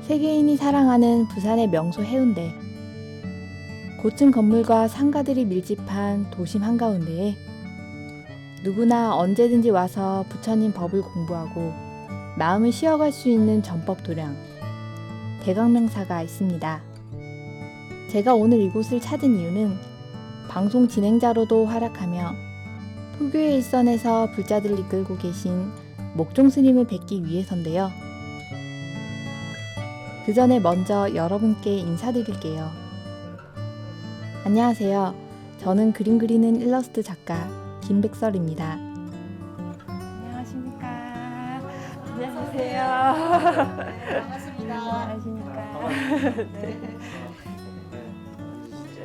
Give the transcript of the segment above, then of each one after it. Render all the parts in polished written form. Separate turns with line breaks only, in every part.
세계인이 사랑하는 부산의 명소 해운대. 고층 건물과 상가들이 밀집한 도심 한가운데에 누구나 언제든지 와서 부처님 법을 공부하고 마음을 쉬어갈 수 있는 전법 도량, 대광명사가 있습니다. 제가 오늘 이곳을 찾은 이유는 방송 진행자로도 활약하며 포교의 일선에서 불자들을 이끌고 계신 목종 스님을 뵙기 위해서인데요. 그 전에 먼저 여러분께 인사드릴게요. 안녕하세요. 저는 그림 그리는 일러스트 작가 김백설입니다. 안녕하십니까. 안녕하세요.
반갑습니다.
안녕하십니까.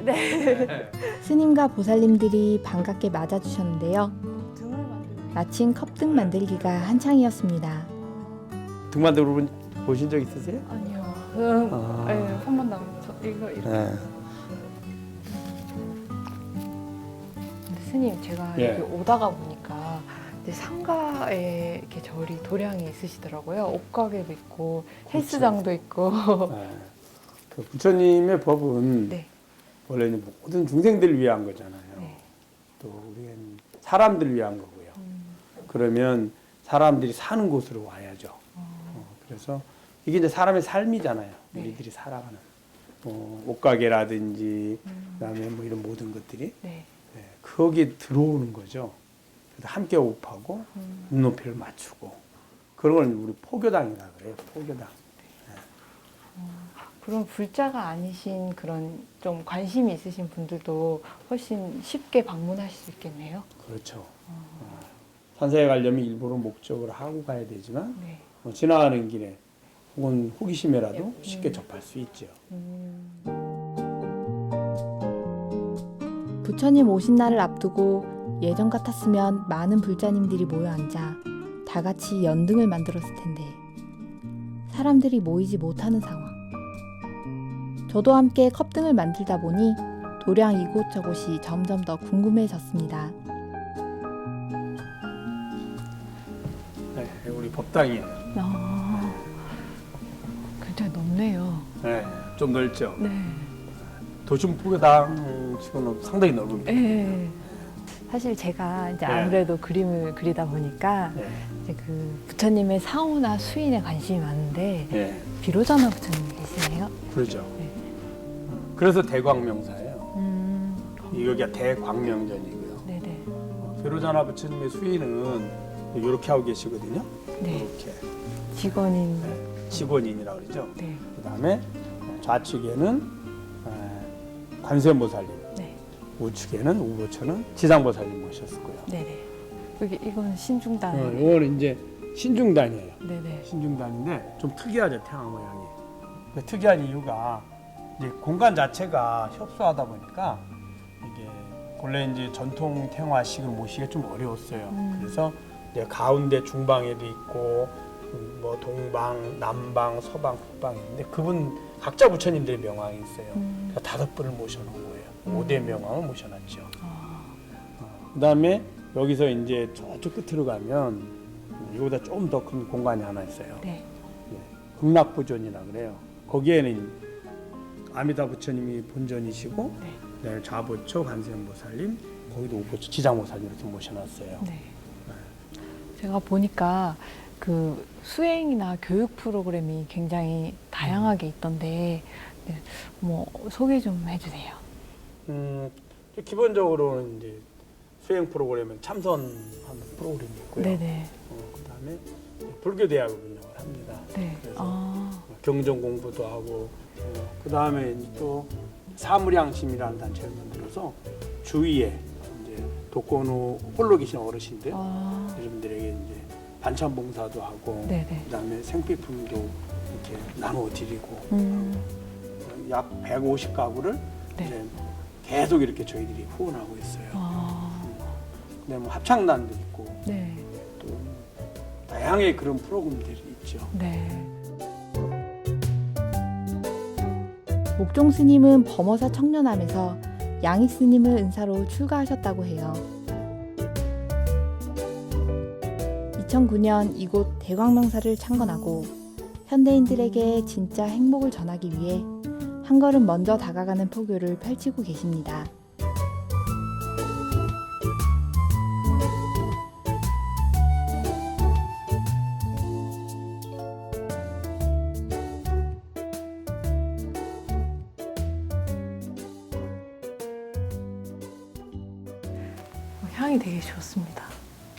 네. 스님과 보살님들이 반갑게 맞아주셨는데요. 마침 컵등 만들기가 한창이었습니다.
등 만들어 보신 적 있으세요?
아니요.
아.
네, 한 번도 안 이거 이렇게.
네.
근데 스님 제가
예.
여기 오다가 보니까 이제 상가에 이렇게 절이 도량이 있으시더라고요. 옷가게도 있고 헬스장도 있고.
네. 그 부처님의 법은
네.
원래 모든 중생들을 위한 거잖아요.
네.
또 우리는 사람들을 위한 거고요. 그러면 사람들이 사는 곳으로 와야죠. 그래서 이게 이제 사람의 삶이잖아요.
네.
우리들이 살아가는 옷가게라든지 그다음에 뭐 이런 모든 것들이
네.
네, 거기에 들어오는 거죠. 그래서 함께 호흡하고 눈높이를 맞추고 그런 걸 우리 포교당이라 그래요. 포교당.
그럼 불자가 아니신 그런 좀 관심이 있으신 분들도 훨씬 쉽게 방문하실 수 있겠네요.
그렇죠. 산사에 가려면 일부러 목적을 하고 가야 되지만
네.
지나가는 길에 혹은 호기심에라도 쉽게 접할 수 있죠.
부처님 오신 날을 앞두고 예전 같았으면 많은 불자님들이 모여 앉아 다 같이 연등을 만들었을 텐데 사람들이 모이지 못하는 상황. 저도 함께 컵등을 만들다 보니 도량 이곳저곳이 점점 더 궁금해졌습니다.
네, 우리 법당이에요.
굉장히 넓네요.
네, 좀 넓죠.
네.
도심 포교당 치고는 상당히 넓습니다.
네. 사실 제가 이제
네.
아무래도 그림을 그리다 보니까
네,
이제 그 부처님의 사후나 수인에 관심이 많은데
네,
비로자나 부처님 계시네요.
그렇죠.
네.
그래서 대광명사예요. 여기가 대광명전이고요.
네네.
베로자나 부처님의 수인은 이렇게 하고 계시거든요.
네.
이렇게
직원인.
직원인이라고 그러죠.
네.
그다음에 좌측에는 관세음보살님,
네.
우측에는 우보처는 지상보살님 모셨고요.
네네. 여기 이건 신중단.
이거는 이제 신중단이에요.
네네.
신중단인데 좀 특이하죠, 태양 모양이. 그 특이한 이유가 이제 공간 자체가 협소하다 보니까 이게 본래 이제 전통 태화식을 모시기가 좀 어려웠어요. 그래서 이제 가운데 중방에도 있고 뭐 동방, 남방, 서방, 북방이 있는데 그분 각자 부처님들의 명왕이 있어요. 그러니까 5분을 모셔놓은 거예요. 5대 명왕을 모셔놨죠. 그다음에 여기서 이제 저쪽 끝으로 가면 이거보다 조금 더 큰 공간이 하나 있어요.
네.
극락부존이라 그래요. 거기에는 아미다 부처님이 본전이시고 네, 좌보처 관세음보살님, 거기도 우보처 지장보살님 이렇게 모셔놨어요.
네. 제가 보니까 그 수행이나 교육 프로그램이 굉장히 다양하게 있던데 네, 뭐 소개 좀 해주세요.
기본적으로는 이제 수행 프로그램은 참선하는 프로그램이 있고요.
네네.
그다음에 불교 대학을 운영을 합니다.
네.
그래서 경전 공부도 하고, 그다음에 또 사무량심이라는 단체를 만들어서 주위에 이제 독거노 후 홀로 계신 어르신들 이분들에게 이제 반찬 봉사도 하고,
네네.
그다음에 생필품도 이렇게 나눠 드리고, 약 150가구를
네.
이제 계속 이렇게 저희들이 후원하고 있어요. 근데 뭐 합창단도 있고,
네.
또 다양하게 그런 프로그램들이 있죠.
네. 목종 스님은 범어사 청년함에서 양익 스님을 은사로 출가하셨다고 해요. 2009년 이곳 대광명사를 창건하고 현대인들에게 진짜 행복을 전하기 위해 한 걸음 먼저 다가가는 포교를 펼치고 계십니다.
향이 되게 좋습니다.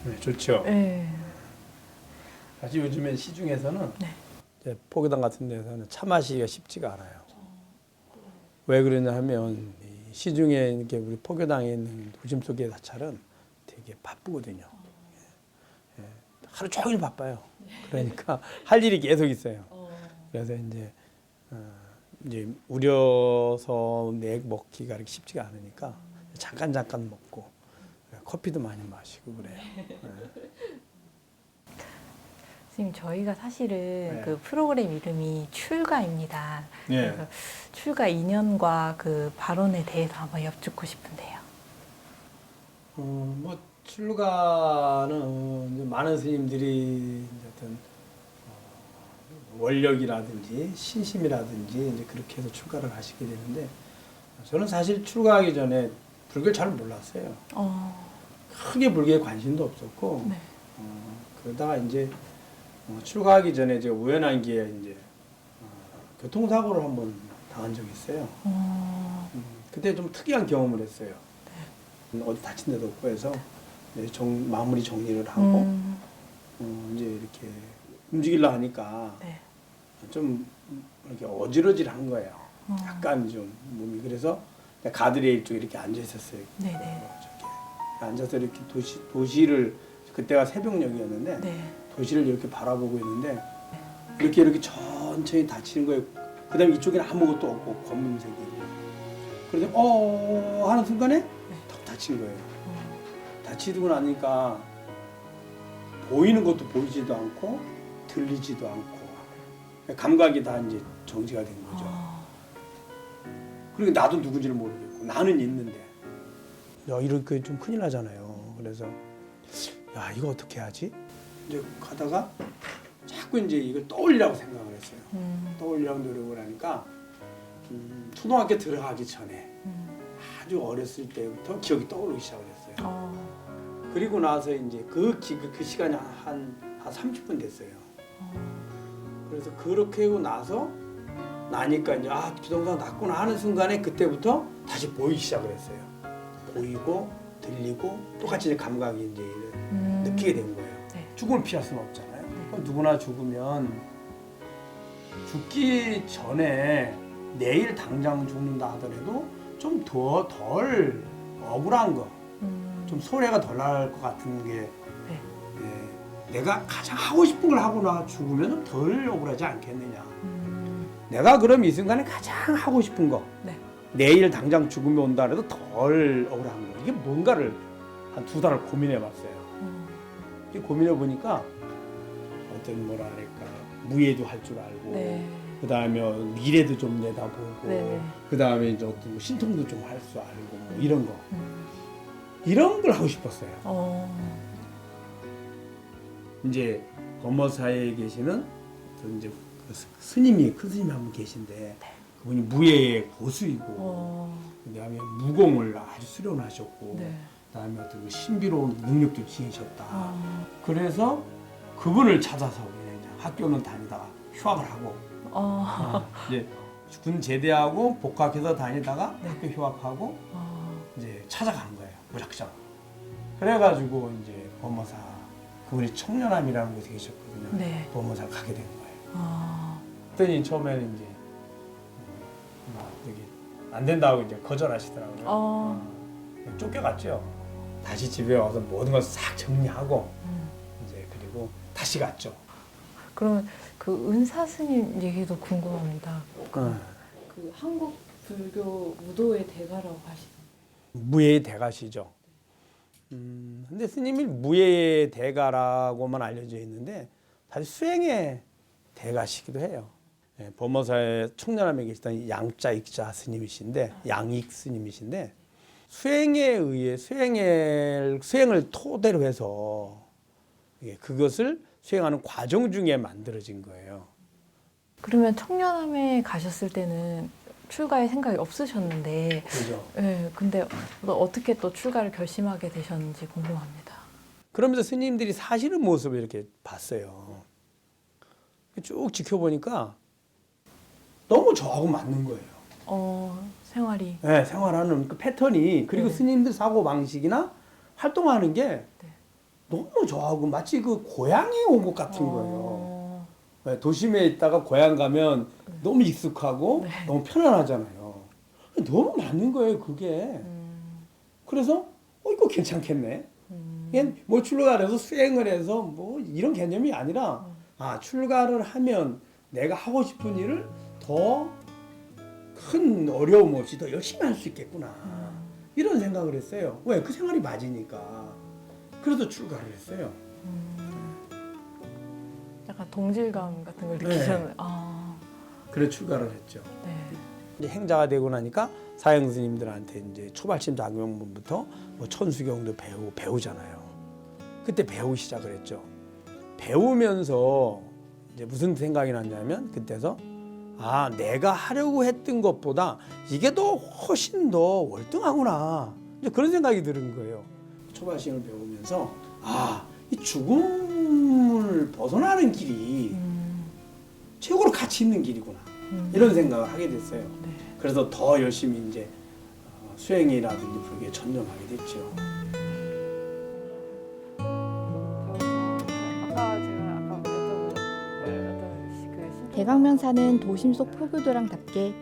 네, 좋죠.
네.
사실 요즘엔 시중에서는
네.
이제 포교당 같은 데서는 차 마시기가 쉽지가 않아요. 왜 그러냐 하면 이 시중에 이렇게 우리 포교당에 있는 도심 속의 사찰은 되게 바쁘거든요. 예, 하루 종일 바빠요. 그러니까 할 일이 계속 있어요. 그래서 이제 우려서 먹기가 이렇게 쉽지가 않으니까 잠깐 먹고 커피도 많이 마시고 그래요.
선생님, 저희가 사실은
네.
그 프로그램 이름이 출가입니다.
네.
그래서 출가 인연과 그 발언에 대해서 한번 여쭙고 싶은데요.
뭐 출가는 이제 많은 스님들이 이제 어떤 원력이라든지 신심이라든지 이제 그렇게 해서 출가를 하시게 되는데 저는 사실 출가하기 전에 불교를 잘 몰랐어요. 크게 불교에 관심도 없었고
네.
그러다가 이제 출가하기 전에 제가 우연한 기회에 이제 교통사고를 한번 당한 적이 있어요. 그때 좀 특이한 경험을 했어요. 어디 다친 데도 없고 해서 이제 마무리 정리를 하고 이제 이렇게 움직이려 하니까
네.
좀 이렇게 어지러질한 거예요. 약간 좀 몸이 그래서 가드레일 이쪽에 이렇게 앉아 있었어요.
네네.
앉아서 이렇게 도시를 그때가 새벽녘이었는데
네.
도시를 이렇게 바라보고 있는데 이렇게 천천히 닫히는 거예요. 그다음에 이쪽에는 아무것도 없고 검은색이. 그런데 하는 순간에 턱 닫힌 거예요. 닫히고 나니까 보이는 것도 보이지도 않고 들리지도 않고 감각이 다 이제 정지가 된 거죠. 그리고 나도 누군지를 모르겠고 나는 있는데 이렇게 좀 큰일 나잖아요. 그래서 야 이거 어떻게 하지? 이제 가다가 자꾸 이제 이걸 떠올리라고 생각을 했어요. 떠올리라고 노력을 하니까 초등학교 들어가기 전에 아주 어렸을 때부터 기억이 떠오르기 시작을 했어요. 그리고 나서 이제 그 시간이 한 30분 됐어요. 그래서 그렇게 하고 나니까 이제 기동상 났구나 하는 순간에 그때부터 다시 보이기 시작을 했어요. 보이고 들리고 똑같이 이제 감각이 이제 느끼게 된 거예요.
네.
죽음을 피할 수는 없잖아요. 누구나 죽으면 죽기 전에 내일 당장 죽는다 하더라도 좀 덜 억울한 거, 좀 소외가 덜 날 것 같은 게 내가 가장 하고 싶은 걸 하고 나 죽으면 덜 억울하지 않겠느냐. 내가 그럼 이 순간에 가장 하고 싶은 거, 내일 당장 죽음이 온다 해도 덜 억울한 거. 이게 뭔가를 한 2달을 고민해 봤어요. 고민해 보니까 어떤 뭐랄까 무예도 할 줄 알고, 그 다음에 미래도 좀 내다보고, 그 다음에 이제 어떤 신통도 좀 할 줄 알고, 뭐 이런 거. 이런 걸 하고 싶었어요. 이제 범어사에 계시는 이제 그 스님이 큰 스님이 한 분 계신데 그분이 무예의 고수이고 그다음에 무공을 아주 수련하셨고 그다음에 어떤 신비로운 능력도 지니셨다. 그래서 그분을 찾아서 그냥 학교는 다니다가 휴학을 하고 이제 군 제대하고 복학해서 다니다가 학교 휴학하고 이제 찾아간 거예요. 무작정. 그래가지고 이제 범어사 그분이 청년함이라는 곳에 계셨거든요. 범어사 가게 된 거예요. 그랬더니 처음에는 이제 여기 안 된다고 이제 거절하시더라고요. 쫓겨갔죠. 다시 집에 와서 모든 걸 싹 정리하고 이제 그리고 다시 갔죠.
그러면 그 은사 스님 얘기도 궁금합니다.
그 한국 불교 무도의 대가라고 하시던데.
무예의 대가시죠. 근데 스님이 무예의 대가라고만 알려져 있는데 사실 수행의 대가시기도 해요. 범어사의 청년함에 계시던 양자익자 스님이신데 양익 스님이신데 수행에 의해 수행을 토대로 해서 그것을 수행하는 과정 중에 만들어진 거예요.
그러면 청년함에 가셨을 때는 출가의 생각이 없으셨는데,
그죠.
네, 근데 어떻게 또 출가를 결심하게 되셨는지 궁금합니다.
그러면서 스님들이 사시는 모습을 이렇게 봤어요. 쭉 지켜보니까 너무 저하고 맞는 거예요.
생활이.
네, 생활하는 그 패턴이 그리고
네.
스님들 사고 방식이나 활동하는 게
네.
너무 저하고 마치 그 고향에 온 것 같은 거예요.
어,
네, 도심에 있다가 고향 가면 너무 익숙하고
네.
너무 편안하잖아요. 너무 맞는 거예요, 그게. 그래서 이거 괜찮겠네. 그냥 뭐 출가를 해서 수행을 해서 뭐 이런 개념이 아니라 출가를 하면 내가 하고 싶은 일을 더 큰 어려움 없이 더 열심히 할 수 있겠구나. 이런 생각을 했어요. 왜? 그 생활이 맞으니까. 그래서 출가를 했어요.
약간 동질감 같은 걸
네.
느끼셨나요?
그래 출가를 했죠.
네.
이제 행자가 되고 나니까 사형 스님들한테 이제 초발심 장명문부터 뭐 천수경도 배우잖아요. 그때 배우기 시작을 했죠. 배우면서 이제 무슨 생각이 났냐면 그때서 내가 하려고 했던 것보다 이게 더 훨씬 더 월등하구나. 이제 그런 생각이 드는 거예요. 초발심을 배우면서 이 죽음을 벗어나는 길이 최고로 가치 있는 길이구나. 이런 생각을 하게 됐어요.
네.
그래서 더 열심히 이제 수행이라든지 그게 전념하게 됐죠.
대강명사는 도심 속 포교도랑답게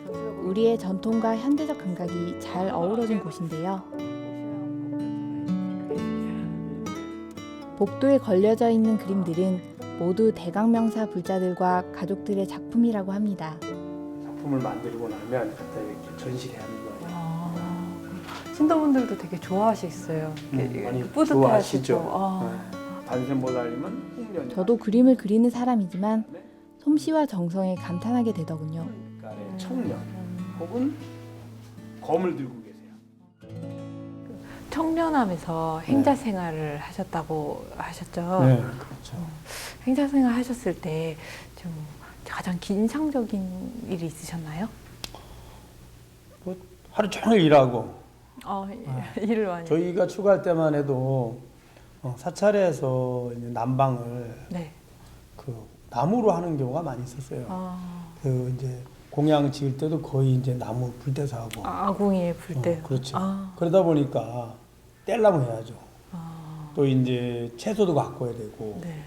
우리의 전통과 현대적 감각이 잘 어우러진 곳인데요. 복도에 걸려져 있는 그림들은 모두 대강명사 불자들과 가족들의 작품이라고 합니다.
작품을 만들고 나면 갖다 이렇게 전시를 하는 거예요.
신도분들도 되게 좋아하시겠어요.
많이
뿌듯해하시죠.
좋아하시죠. 반센보살님은 홍련.
저도 그림을 그리는 사람이지만 솜씨와 정성에 감탄하게 되더군요.
빛깔의 청년 혹은 검을 들고 계세요.
청년함에서 행자 생활을 하셨다고 하셨죠.
네, 그렇죠.
행자 생활 하셨을 때 좀 가장 인상적인 일이 있으셨나요?
뭐 하루 종일 일하고
일을 많이.
저희가 출가할 때만 해도 사찰에서 이제 난방을
네.
그 나무로 하는 경우가 많이 있었어요. 그 이제 공양 지을 때도 거의 이제 나무 불때서 하고.
아궁이에 불 때.
그렇죠. 그러다 보니까 뗄나무 해야죠. 또 이제 채소도 가꿔야 되고.
네.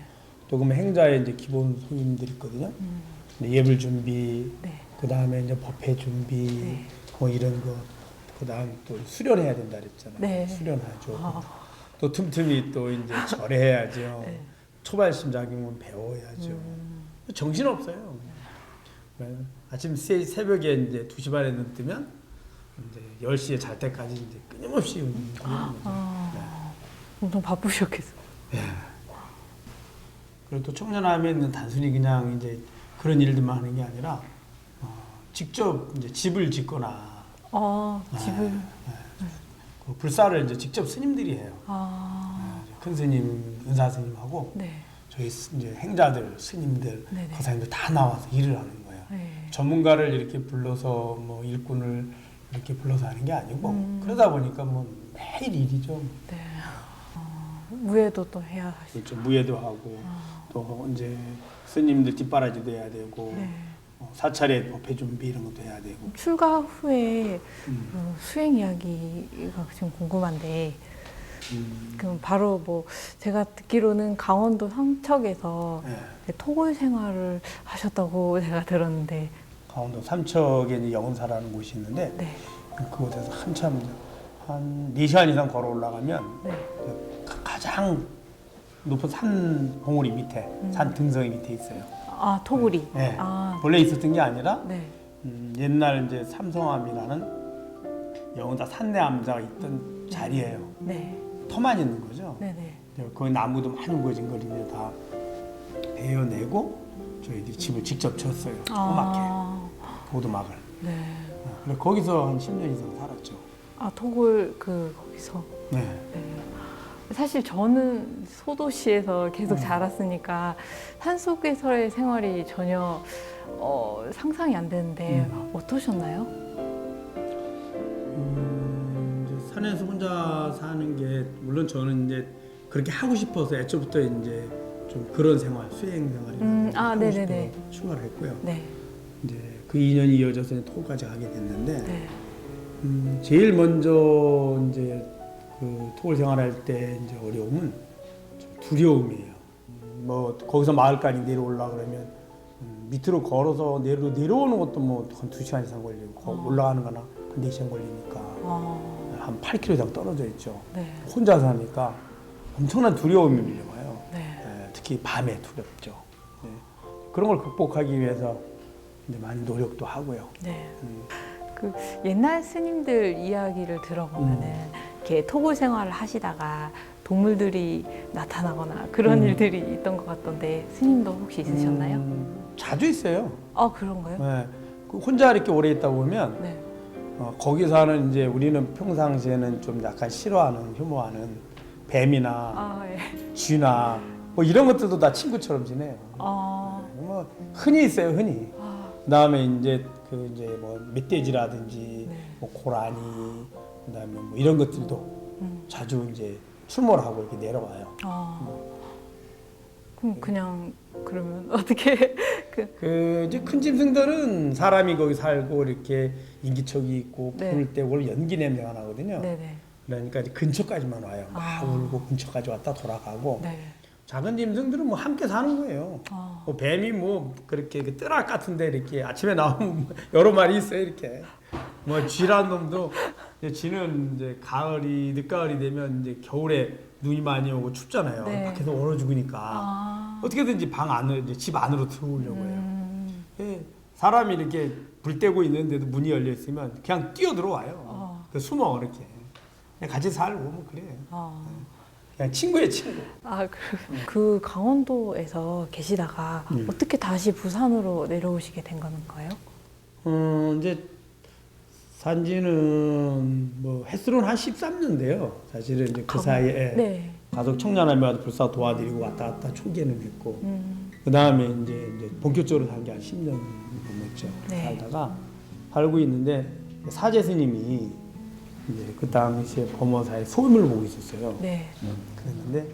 또 그러면 행자에 이제 기본 손님들이 있거든요. 예불 준비,
네.
그 다음에 이제 법회 준비,
네.
뭐 이런 거. 그 다음 또 수련해야 된다 그랬잖아요.
네.
수련하죠. 또 틈틈이 또 이제 절해야죠.
네.
초발심 작용은 배워야죠. 정신 없어요. 아침 새벽에 이제 2시 반에 눈 뜨면 이제 10시에 잘 때까지 이제 끊임없이
엄청 바쁘셨겠어요.
그리고 또 청년함에는 단순히 그냥 이제 그런 일들만 하는 게 아니라 직접 이제 집을 짓거나
집을.
그 불사를 이제 직접 스님들이 해요. 큰 스님, 은사 스님하고
네.
저희 이제 행자들, 스님들,
네네.
거사님들 다 나와서 일을 하는 거예요.
네.
전문가를 이렇게 불러서 뭐 일꾼을 이렇게 불러서 하는 게 아니고 그러다 보니까 뭐 매일 일이죠.
네. 무예도 또 해야 하시고.
그렇죠. 무예도 하고 또 이제 스님들 뒷바라지도 해야 되고
네.
사찰의 법회 준비 이런 것도 해야 되고.
출가 후에 수행 이야기가 좀 궁금한데, 그럼 바로 뭐 제가 듣기로는 강원도 삼척에서 토굴 생활을 하셨다고 제가 들었는데.
강원도 삼척에 이제 영은사라는 곳이 있는데
네.
그곳에서 한참 한 4시간 이상 걸어 올라가면
네.
가장 높은 산 봉우리 밑에 산 등성이 밑에 있어요.
토굴이.
네. 원래 있었던 게 아니라
네.
옛날 이제 삼성암이라는 영원사 산내암자가 있던 자리예요.
네.
터만 있는 거죠.
네네.
거기 나무도 많이 우거진 걸 이제 다 베어내고 저희들이 집을 직접 쳤어요. 조그맣게 보드막을.
네.
그래서 거기서 한 10년 이상 살았죠.
토굴 거기서.
네.
네. 사실 저는 소도시에서 계속 자랐으니까 산속에서의 생활이 전혀 상상이 안 되는데 어떠셨나요?
이제 산에서 혼자 사는 게 물론 저는 이제 그렇게 하고 싶어서 애초부터 이제 좀 그런 생활, 수행 생활이나 하고
네네네.
싶어서 출마를 했고요.
네.
이제 그 인연이 이어져서 이제 토까지 가게 됐는데
네.
제일 먼저 이제 그 토굴 생활할 때 이제 어려움은 좀 두려움이에요. 뭐 거기서 마을까지 내려올라 그러면 밑으로 걸어서 내려오는 것도 뭐 한 2시간 이상 걸리고 올라가는 거나 한 4시간 걸리니까 한 8km 이상 떨어져 있죠.
네.
혼자 사니까 엄청난 두려움이 밀려와요.
네.
특히 밤에 두렵죠. 네. 그런 걸 극복하기 위해서 이제 많이 노력도 하고요.
네. 그 옛날 스님들 이야기를 들어보면은 이렇게 토굴 생활을 하시다가 동물들이 나타나거나 그런 일들이 있던 것 같던데 스님도 혹시 있으셨나요?
자주 있어요.
아 그런가요?
네. 그 혼자 이렇게 오래 있다 보면
네.
거기서는 이제 우리는 평상시에는 좀 약간 싫어하는, 혐오하는 뱀이나
예.
쥐나 뭐 이런 것들도 다 친구처럼 지내요. 뭐 흔히 있어요, 흔히. 그다음에 이제 뭐 멧돼지라든지
네.
뭐 고라니 그다음에 뭐 이런 것들도 자주 이제 출몰을 하고 이렇게 내려와요.
그럼 그냥 그러면 어떻게
그 이제 큰 짐승들은 사람이 거기 살고 이렇게 인기척이 있고
네.
부를 때 원래 연기 냄새가 나거든요.
네네.
그러니까 이제 근처까지만 와요. 막 울고 근처까지 왔다 돌아가고.
네.
작은 짐승들은 뭐 함께 사는 거예요. 뭐 뱀이 뭐 그렇게 그 뜰악 같은데 이렇게 아침에 나오면 여러 마리 있어요 이렇게. 뭐 쥐라는 놈도 이제 쥐는 이제 가을이 늦가을이 되면 이제 겨울에 눈이 많이 오고 춥잖아요.
네.
밖에서 얼어 죽으니까 어떻게든지 방 안으로 이제 집 안으로 들어오려고 해요. 예, 사람이 이렇게 불 떼고 있는데도 문이 열려 있으면 그냥 뛰어 들어와요. 숨어 이렇게. 그냥 같이 살고 뭐 그래요. 그냥 친구의 친구.
그 강원도에서 계시다가 어떻게 다시 부산으로 내려오시게 된 건가요?
이제 산지는 뭐 횟수로는 한 13년 돼요. 사실은 이제 그 사이에
네.
가족 청년하면 불사 도와드리고 왔다 갔다 초기에는 했고 그 다음에 이제 본격적으로 산 게 한 10년 넘었죠.
네.
살다가 살고 있는데 사제 스님이 이제 그 당시에 범어사에 소임을 보고 있었어요.
네.
그랬는데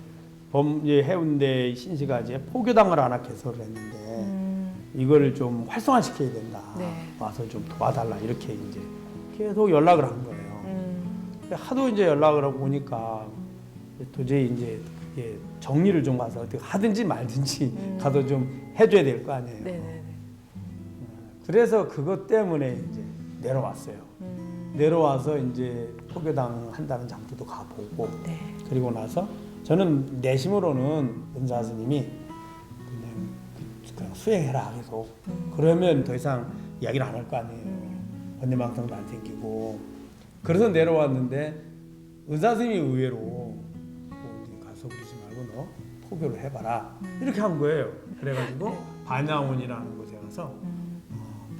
이제 해운대 신시가 이제 포교당을 하나 개설을 했는데 이거를 좀 활성화시켜야 된다.
네.
와서 좀 도와달라 이렇게 이제 계속 연락을 한 거예요. 하도 이제 연락을 하고 보니까 도저히 이제 그게 정리를 좀 가서 어떻게 하든지 말든지 가서 좀 해줘야 될 거 아니에요.
네네네.
그래서 그것 때문에 이제 내려왔어요. 내려와서 이제 포교당 한다는 장터도 가보고
네.
그리고 나서 저는 내심으로는 은사 스님이 그냥 수행해라 계속 그러면 더 이상 이야기를 안 할 거 아니에요. 번뇌망상도 안 생기고 그래서 내려왔는데 은사 스님이 의외로 가서 그러지 말고 너 포교를 해봐라 이렇게 한 거예요. 그래가지고 반야원이라는 곳에 가서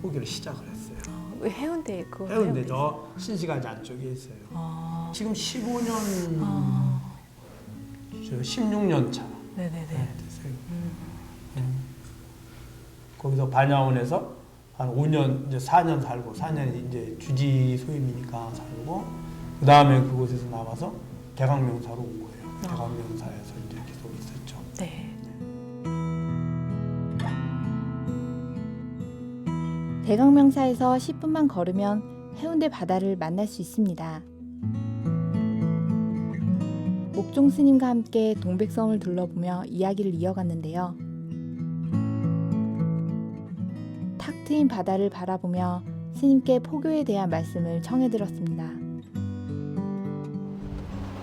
포교를 시작을 했어요.
해운대 그거
해운대 저 신시가지 안쪽에 있어요. 지금 15년, 저 16년 차
네네네.
됐어요. 거기서 반야원에서 한 5년, 이제 4년 살고 4년 이제 주지 소임이니까 살고 그 다음에 그곳에서 나와서 대강명사로 온 거예요. 대강명사에서 이제 계속 있었죠.
네.
대강명사에서 10분만 걸으면 해운대 바다를 만날 수 있습니다. 목종 스님과 함께 동백섬을 둘러보며 이야기를 이어갔는데요. 탁 트인 바다를 바라보며 스님께 포교에 대한 말씀을 청해들었습니다.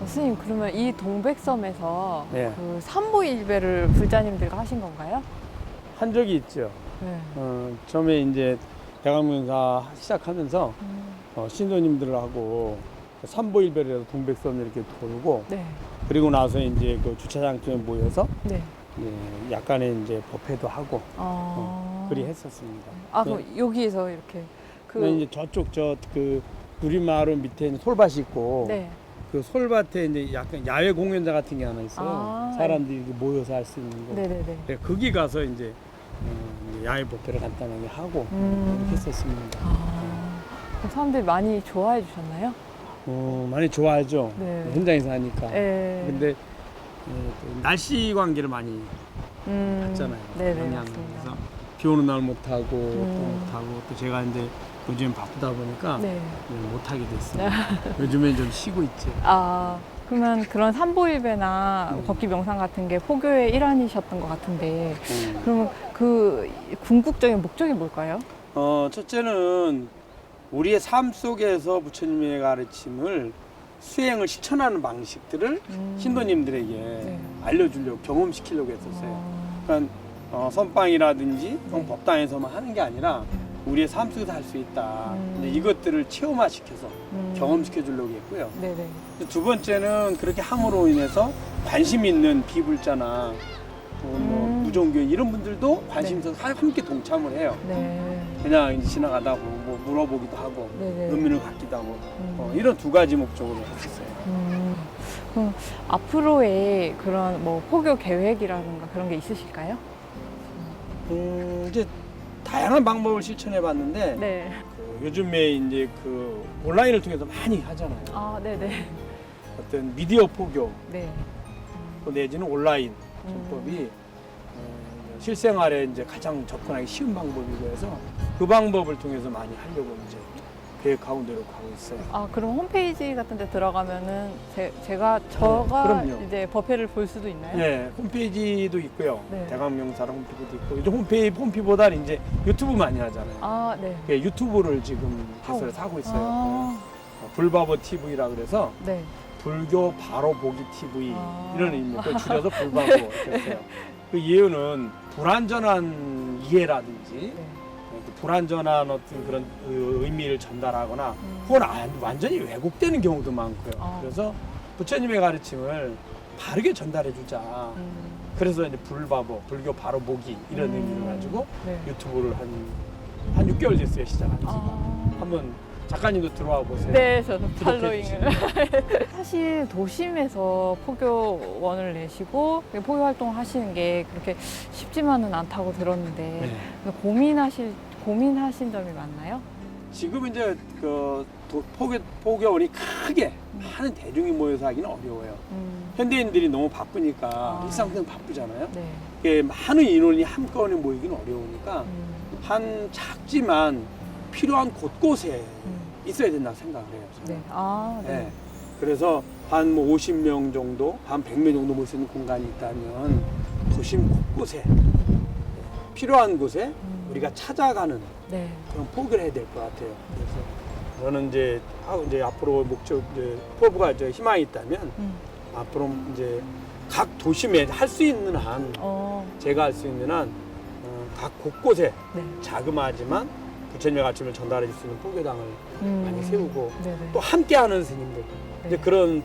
스님 그러면 이 동백섬에서
네.
그 삼보일배를 불자님들과 하신 건가요?
한 적이 있죠.
네.
처음에 이제 대강명사 시작하면서 신도님들하고 삼보일배를 동백섬 이렇게 돌고
네.
그리고 나서 이제 그 주차장쯤에 모여서
네.
약간의 이제 법회도 하고 그리 했었습니다.
그럼 여기에서 이렇게
근데 이제 저쪽 그 누리마을 밑에 있는 솔밭이 있고
네.
그 솔밭에 이제 약간 야외 공연장 같은 게 하나 있어요.
아.
사람들이 이렇게 모여서 할 수 있는 거.
네네네.
네, 거기 가서 이제 야외 복회를 간단하게 하고 이렇게 했었습니다.
그럼 사람들이 많이 좋아해 주셨나요?
많이 좋아하죠.
네.
현장에서 하니까.
네.
근데 또 날씨 관계를 많이 봤잖아요.
네네,
영향을.
맞습니다.
그래서 비 오는 날 못 하고 또 못 하고 또 제가 이제 요즘 바쁘다 보니까
네.
못 하게 됐어요. 요즘엔 좀 쉬고 있지.
아, 그러면 그런 산보일배나 걷기 명상 같은 게 포교의 일환이셨던 것 같은데, 그러면 그 궁극적인 목적이 뭘까요?
첫째는 우리의 삶 속에서 부처님의 가르침을 수행을 실천하는 방식들을 신도님들에게
네.
알려주려고 경험시키려고 했었어요. 그러니까 선방이라든지 법당에서만 하는 게 아니라 우리의 삶 속에서 할 수 있다. 이제 이것들을 체험화시켜서 경험시켜 주려고 했고요.
네네.
두 번째는 그렇게 함으로 인해서 관심 있는 비불자나 뭐 무종교 이런 분들도 관심 있어서 함께 동참을 해요.
네.
그냥 이제 지나가다 보고 뭐 물어보기도 하고
네네.
의미를 갖기도 하고 이런 두 가지 목적으로 했었어요.
그럼 앞으로의 그런 뭐 포교 계획이라든가 그런 게 있으실까요?
이제 다양한 방법을 실천해 봤는데
네.
요즘에 이제 그 온라인을 통해서 많이 하잖아요.
아, 네네.
어떤 미디어 포교
네.
또 내지는 온라인 전법이 실생활에 이제 가장 접근하기 쉬운 방법이고 해서 그 방법을 통해서 많이 하려고 이제 계획하고 노력하고 있어요.
아, 그럼 홈페이지 같은 데 들어가면은 제가
그럼요.
이제 법회를 볼 수도 있나요?
네, 홈페이지도 있고요.
네.
대강명사랑 홈페이지도 있고 요즘 홈페이지보다는 이제 유튜브 많이 하잖아요.
아, 네.
예, 유튜브를 지금 개설해서 하고 있어요.
아,
불바보 TV라 그래서
네.
불교 바로 보기 TV
아.
이런 의미로 줄여서 불바보 했어요. 그 이유는 불완전한 이해라든지
네.
불완전한 어떤 그런 의미를 전달하거나 혹은 완전히 왜곡되는 경우도 많고요.
아.
그래서 부처님의 가르침을 바르게 전달해 주자. 그래서 이제 불바보, 불교 바로 보기 이런 의미를 가지고
네.
유튜브를 한 6개월 됐어요, 시작한 지가.
아.
한번 작가님도 들어와 보세요.
네, 저도
구독해
팔로잉을. 사실 도심에서 포교원을 내시고 포교 활동을 하시는 게 그렇게 쉽지만은 않다고 들었는데
네.
고민하신 점이 많나요?
지금 이제 그 포교원이 크게 많은 대중이 모여서 하기는 어려워요. 현대인들이 너무 바쁘니까 일상 그냥 바쁘잖아요.
네.
이게 많은 인원이 한꺼번에 모이기는 어려우니까 한 작지만 필요한 곳곳에 있어야 된다고 생각을 해요. 저는.
네. 아, 네.
네. 그래서 한 뭐 50명 정도, 한 100명 정도 모일 수 있는 공간이 있다면 도심 곳곳에 필요한 곳에 우리가 찾아가는
네.
그런 포교를 해야 될 것 같아요. 그래서 저는 이제 앞으로 포부가 이제 희망이 있다면 앞으로 이제 각 도심에 할 수 있는 한 제가 할 수 있는 한 각 곳곳에
네.
자그마하지만 부처님의 가르침을 전달해 줄 수 있는 포교당을 많이 세우고
네네.
또 함께하는 스님들 이제 그런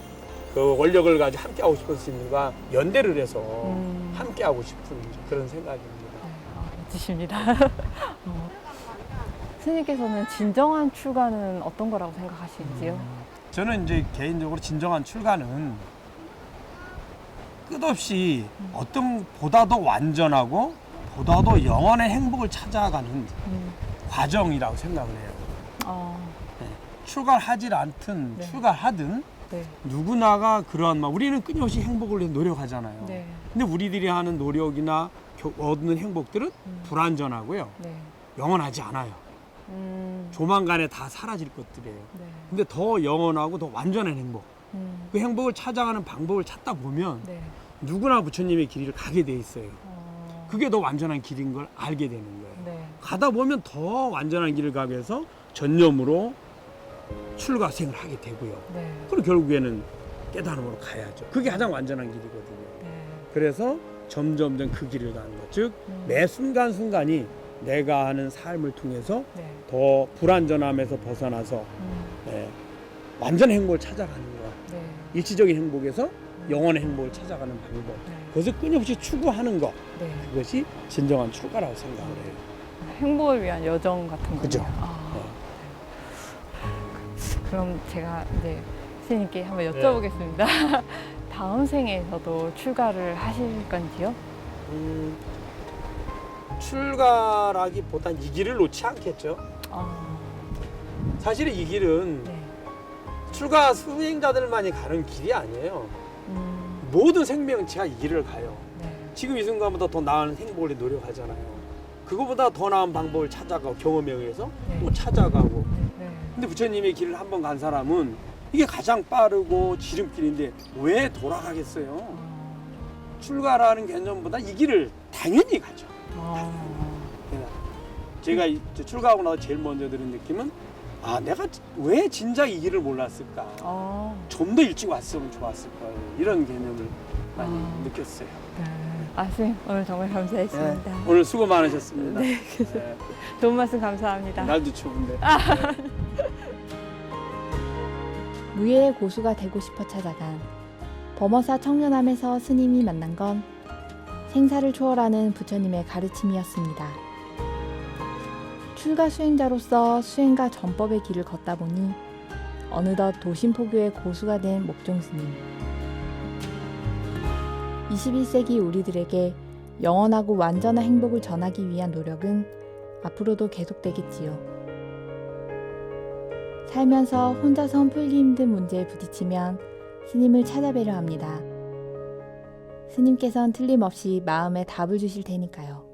그 원력을 가지고 함께하고 싶은 스님들과 연대를 해서 함께하고 싶은 그런 생각입니다.
멋지십니다. 스님께서는 진정한 출가는 어떤 거라고 생각하시는지요?
저는 이제 개인적으로 진정한 출가는 끝없이 어떤 보다 더 완전하고 보다 더 영원의 행복을 찾아가는 과정이라고 생각을 해요. 네. 출가를 하질 않든
네.
출가하든
네.
누구나가 그러한 우리는 끊임없이 행복을 위해 노력하잖아요.
네.
근데 우리들이 하는 노력이나 얻는 행복들은 불완전하고요.
네.
영원하지 않아요. 조만간에 다 사라질 것들이에요.
네.
근데 더 영원하고 더 완전한 행복. 그 행복을 찾아가는 방법을 찾다 보면
네.
누구나 부처님의 길을 가게 돼 있어요. 그게 더 완전한 길인 걸 알게 되는 거예요.
네.
가다 보면 더 완전한 길을 가기 위해서 전념으로 출가생을 하게 되고요.
네.
그리고 결국에는 깨달음으로 가야죠. 그게 가장 완전한 길이거든요.
네.
그래서 점점점 그 길을 가는 것. 즉, 매 순간순간이 내가 하는 삶을 통해서
네.
더 불완전함에서 벗어나서 완전 행복을 찾아가는 것.
네.
일시적인 행복에서 영원의 행복을 찾아가는 방법.
네.
그것을 끊임없이 추구하는 것.
네.
그것이 진정한 출가라고 생각을 해요.
행복을 위한 여정 같은 거죠.
그죠.
그럼 제가 이제 스님께 한번 여쭤보겠습니다. 다음 생에서도 출가를 하실 건지요?
출가라기보단 이 길을 놓지 않겠죠.
어,
사실은 이 길은
네.
출가 수행자들만이 가는 길이 아니에요. 모든 생명체가 이 길을 가요.
네.
지금 이 순간보다 더 나은 행복을 노력하잖아요. 그거보다 더 나은 방법을 찾아가고 경험에 의해서
네.
또 찾아가고.
네.
근데 부처님의 길을 한번 간 사람은 이게 가장 빠르고 지름길인데 왜 돌아가겠어요? 출가라는 개념보다 이 길을 당연히 가죠. 제가 출가하고 나서 제일 먼저 들은 느낌은 아, 내가 왜 진작 이 길을 몰랐을까? 좀 더 일찍 왔으면 좋았을 걸. 이런 개념을 많이 느꼈어요.
네. 아, 선생님 오늘 정말 감사했습니다.
네, 오늘 수고 많으셨습니다.
네.
네,
좋은 말씀 감사합니다.
날도 추운데.
무예의 고수가 되고 싶어 찾아간 범어사 청년함에서 스님이 만난 건 생사를 초월하는 부처님의 가르침이었습니다. 출가 수행자로서 수행과 전법의 길을 걷다 보니 어느덧 도심포교의 고수가 된 목종스님. 21세기 우리들에게 영원하고 완전한 행복을 전하기 위한 노력은 앞으로도 계속되겠지요. 살면서 혼자선 풀기 힘든 문제에 부딪히면 스님을 찾아뵈려 합니다. 스님께선 틀림없이 마음에 답을 주실 테니까요.